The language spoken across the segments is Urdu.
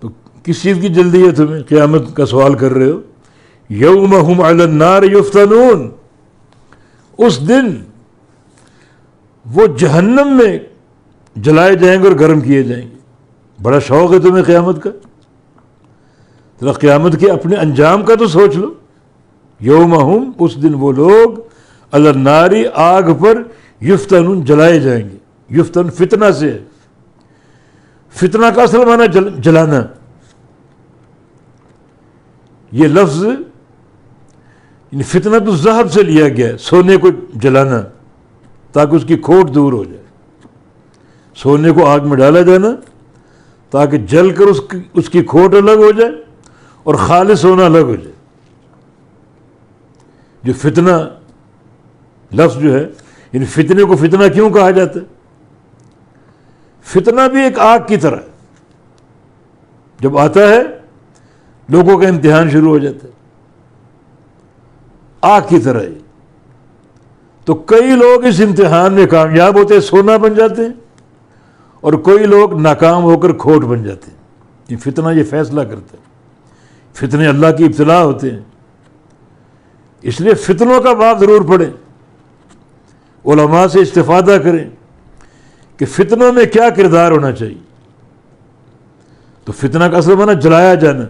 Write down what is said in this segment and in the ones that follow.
تو کس چیز کی جلدی ہے تمہیں؟ قیامت کا سوال کر رہے ہو. یوم ہم علی النار یفتنون، اس دن وہ جہنم میں جلائے جائیں گے اور گرم کیے جائیں گے. بڑا شوق ہے تمہیں قیامت کا؟ ذرا قیامت کے اپنے انجام کا تو سوچ لو. یوم ہم، اس دن وہ لوگ علی النار، آگ پر، یفتنون، جلائے جائیں گے. یفتن فتنہ سے ہے. فتنہ کا اصل معنی جلانا. یہ لفظ فتنہ تو ذہب سے لیا گیا ہے، سونے کو جلانا تاکہ اس کی کھوٹ دور ہو جائے. سونے کو آگ میں ڈالا جانا تاکہ جل کر اس کی کھوٹ الگ ہو جائے اور خالص ہونا الگ ہو جائے. جو فتنہ لفظ جو ہے، فتنے کو فتنہ کیوں کہا جاتا ہے؟ فتنہ بھی ایک آگ کی طرح ہے. جب آتا ہے لوگوں کا امتحان شروع ہو جاتا ہے، آگ کی طرح ہے. تو کئی لوگ اس امتحان میں کامیاب ہوتے ہیں، سونا بن جاتے ہیں، اور کوئی لوگ ناکام ہو کر کھوٹ بن جاتے ہیں. یہ فتنہ یہ فیصلہ کرتا ہے. فتنے اللہ کی ابتلا ہوتے ہیں. اس لیے فتنوں کا باب ضرور پڑھیں، علماء سے استفادہ کریں کہ فتنوں میں کیا کردار ہونا چاہیے. تو فتنہ کا اصل معنی جلایا جانا،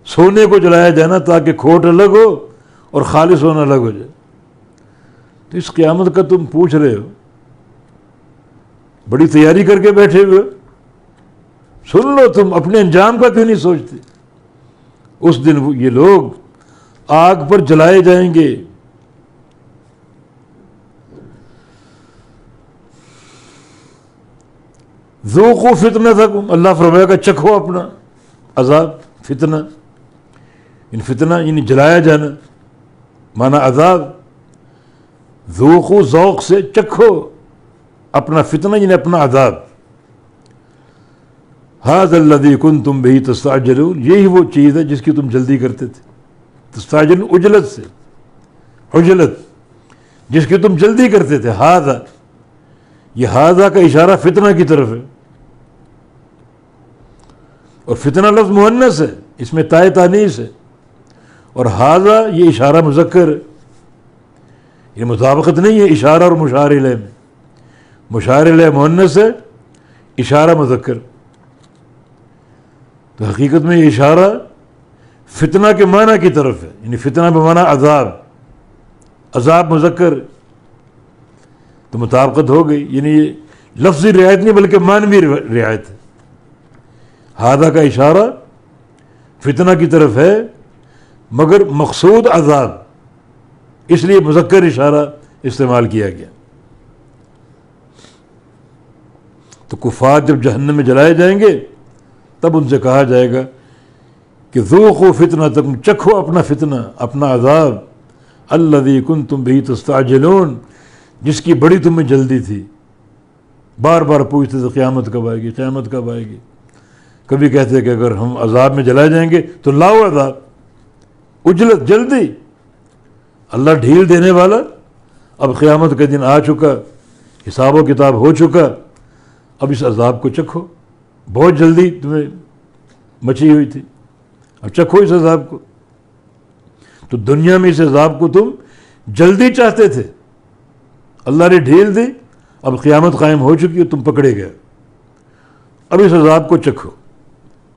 سونے کو جلایا جانا تاکہ کھوٹ الگ ہو اور خالص ہونا الگ ہو جائے. تو اس قیامت کا تم پوچھ رہے ہو، بڑی تیاری کر کے بیٹھے ہوئے ہو. سن لو، تم اپنے انجام کا کیوں نہیں سوچتے؟ اس دن یہ لوگ آگ پر جلائے جائیں گے. ذوقوا فتنتکم، اللہ فرمائے گا چکھو اپنا عذاب. فتنہ فتنہ یعنی جلایا جانا، مانا عذاب. ذوقوا ذوق سے، چکھو اپنا فتنہ یعنی اپنا عذاب. ھذا الذی کنتم بہ تستعجلون، یہی وہ چیز ہے جس کی تم جلدی کرتے تھے. تستعجلون عجلت سے، عجلت جس کی تم جلدی کرتے تھے. ھذا، یہ ھذا کا اشارہ فتنہ کی طرف ہے. اور فتنہ لفظ مؤنث ہے، اس میں تائے تانیث ہے. اور ھذا یہ اشارہ مذکر ہے. یہ مطابقت نہیں ہے اشارہ اور مشار الیہ میں. مشار الیہ مؤنث ہے، اشارہ مذکر. تو حقیقت میں یہ اشارہ فتنہ کے معنی کی طرف ہے، یعنی فتنہ بمعنی عذاب. عذاب مذکر، تو مطابقت ہو گئی. یعنی یہ لفظی رعایت نہیں بلکہ معنوی رعایت ہے. ھذا کا اشارہ فتنہ کی طرف ہے مگر مقصود عذاب، اس لیے مذکر اشارہ استعمال کیا گیا. تو کفار جب جہنم میں جلائے جائیں گے تب ان سے کہا جائے گا کہ ذوقوا فتنتکم، چکھو اپنا فتنہ، اپنا عذاب. الذی کنتم بہ تستعجلون، جس کی بڑی تمہیں جلدی تھی. بار بار پوچھتے تھے قیامت کب آئے گی، قیامت کب آئے گی. کبھی کہتے کہ اگر ہم عذاب میں جلائے جائیں گے تو لاؤ عذاب. عجلت، جلدی. اللہ ڈھیل دینے والا. اب قیامت کا دن آ چکا، حساب و کتاب ہو چکا، اب اس عذاب کو چکھو. بہت جلدی تمہیں مچی ہوئی تھی، اب چکھو اس عذاب کو. تو دنیا میں اس عذاب کو تم جلدی چاہتے تھے، اللہ نے ڈھیل دی، اب قیامت قائم ہو چکی ہے، تم پکڑے گئے، اب اس عذاب کو چکھو.